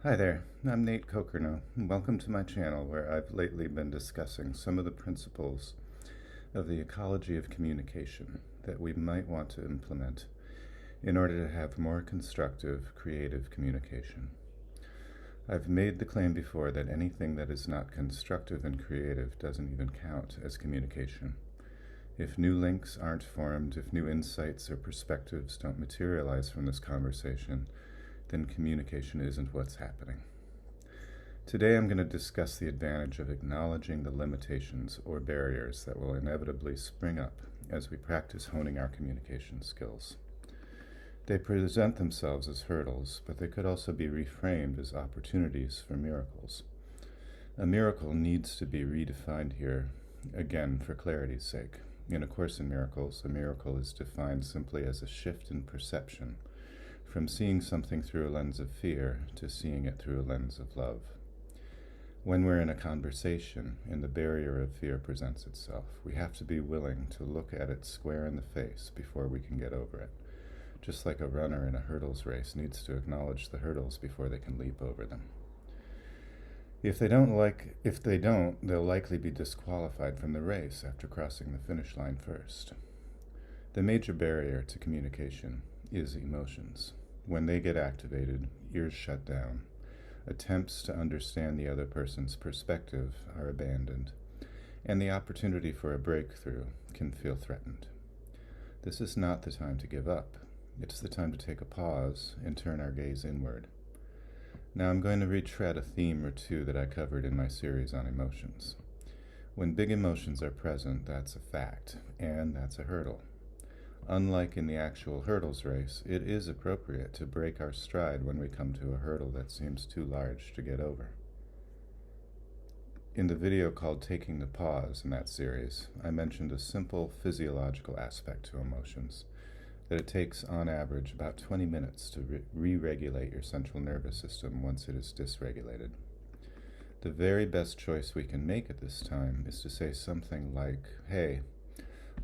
Hi there, I'm natekokernot, and welcome to my channel where I've lately been discussing some of the principles of the ecology of communication that we might want to implement in order to have more constructive, creative communication. I've made the claim before that anything that is not constructive and creative doesn't even count as communication. If new links aren't formed, if new insights or perspectives don't materialize from this conversation, then communication isn't what's happening. Today I'm going to discuss the advantage of acknowledging the limitations or barriers that will inevitably spring up as we practice honing our communication skills. They present themselves as hurdles, but they could also be reframed as opportunities for miracles. A miracle needs to be redefined here, again for clarity's sake. In A Course in Miracles, a miracle is defined simply as a shift in perception, from seeing something through a lens of fear to seeing it through a lens of love. When we're in a conversation and the barrier of fear presents itself, we have to be willing to look at it square in the face before we can get over it. Just like a runner in a hurdles race needs to acknowledge the hurdles before they can leap over them. If they don't, they'll likely be disqualified from the race after crossing the finish line first. The major barrier to communication is emotions. When they get activated, ears shut down. Attempts to understand the other person's perspective are abandoned, and the opportunity for a breakthrough can feel threatened. This is not the time to give up. It's the time to take a pause and turn our gaze inward. Now I'm going to retread a theme or two that I covered in my series on emotions. When big emotions are present, that's a fact, and that's a hurdle. Unlike in the actual hurdles race, it is appropriate to break our stride when we come to a hurdle that seems too large to get over. In the video called Taking the Pause in that series, I mentioned a simple physiological aspect to emotions, that it takes on average about 20 minutes to re-regulate your central nervous system once it is dysregulated. The very best choice we can make at this time is to say something like, "Hey,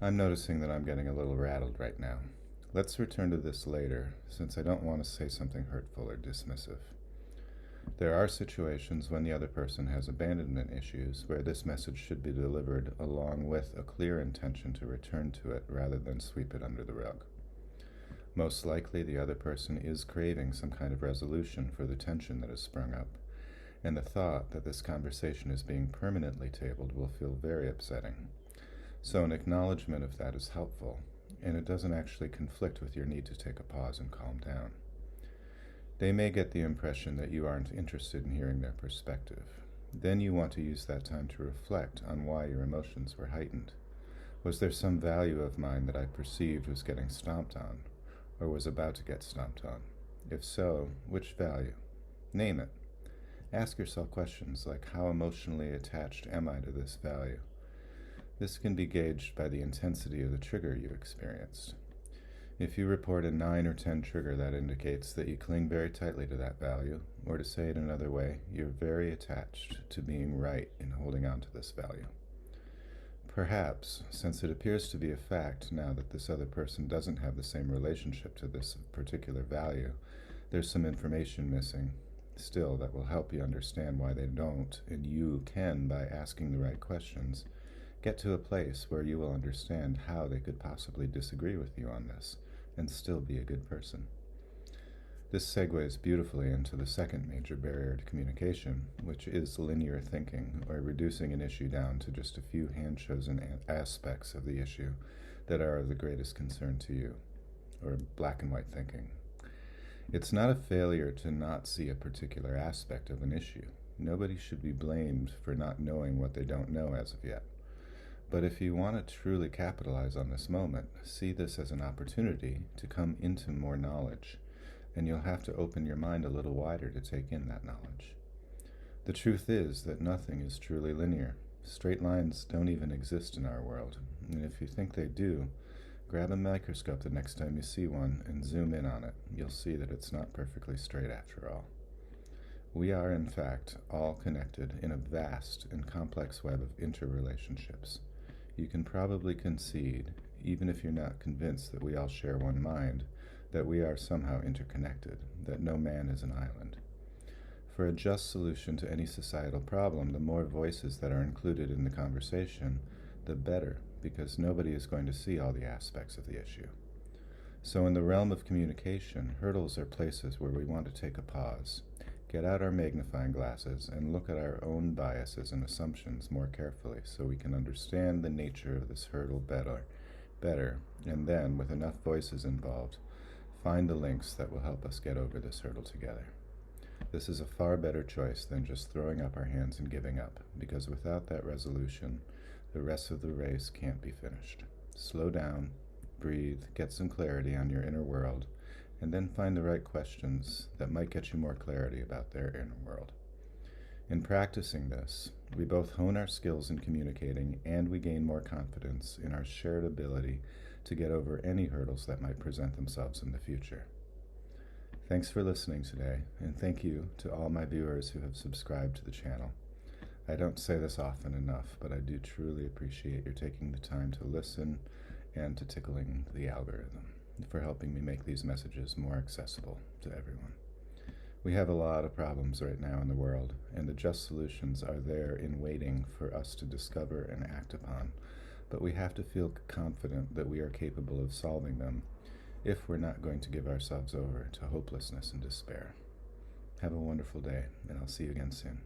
I'm noticing that I'm getting a little rattled right now. Let's return to this later, since I don't want to say something hurtful or dismissive." There are situations when the other person has abandonment issues where this message should be delivered along with a clear intention to return to it rather than sweep it under the rug. Most likely the other person is craving some kind of resolution for the tension that has sprung up, and the thought that this conversation is being permanently tabled will feel very upsetting. So an acknowledgement of that is helpful, and it doesn't actually conflict with your need to take a pause and calm down. They may get the impression that you aren't interested in hearing their perspective. Then you want to use that time to reflect on why your emotions were heightened. Was there some value of mine that I perceived was getting stomped on, or was about to get stomped on? If so, which value? Name it. Ask yourself questions like, how emotionally attached am I to this value? This can be gauged by the intensity of the trigger you experienced. If you report a 9 or 10 trigger, that indicates that you cling very tightly to that value, or to say it another way, you're very attached to being right in holding on to this value. Perhaps, since it appears to be a fact now that this other person doesn't have the same relationship to this particular value, there's some information missing still that will help you understand why they don't, and you can, by asking the right questions, get to a place where you will understand how they could possibly disagree with you on this and still be a good person. This segues beautifully into the second major barrier to communication, which is linear thinking, or reducing an issue down to just a few hand-chosen aspects of the issue that are of the greatest concern to you, or black and white thinking. It's not a failure to not see a particular aspect of an issue. Nobody should be blamed for not knowing what they don't know as of yet. But if you want to truly capitalize on this moment, see this as an opportunity to come into more knowledge, and you'll have to open your mind a little wider to take in that knowledge. The truth is that nothing is truly linear. Straight lines don't even exist in our world, and if you think they do, grab a microscope the next time you see one and zoom in on it. You'll see that it's not perfectly straight after all. We are, in fact, all connected in a vast and complex web of interrelationships. You can probably concede, even if you're not convinced that we all share one mind, that we are somehow interconnected, that no man is an island. For a just solution to any societal problem, the more voices that are included in the conversation, the better, because nobody is going to see all the aspects of the issue. So in the realm of communication, hurdles are places where we want to take a pause, get out our magnifying glasses, and look at our own biases and assumptions more carefully so we can understand the nature of this hurdle better, and then, with enough voices involved, find the links that will help us get over this hurdle together. This is a far better choice than just throwing up our hands and giving up, because without that resolution, the rest of the race can't be finished. Slow down, breathe, get some clarity on your inner world, and then find the right questions that might get you more clarity about their inner world. In practicing this, we both hone our skills in communicating and we gain more confidence in our shared ability to get over any hurdles that might present themselves in the future. Thanks for listening today, and thank you to all my viewers who have subscribed to the channel. I don't say this often enough, but I do truly appreciate your taking the time to listen and to tickling the algorithm for helping me make these messages more accessible to everyone. We have a lot of problems right now in the world, and the just solutions are there in waiting for us to discover and act upon, but we have to feel confident that we are capable of solving them if we're not going to give ourselves over to hopelessness and despair. Have a wonderful day, and I'll see you again soon.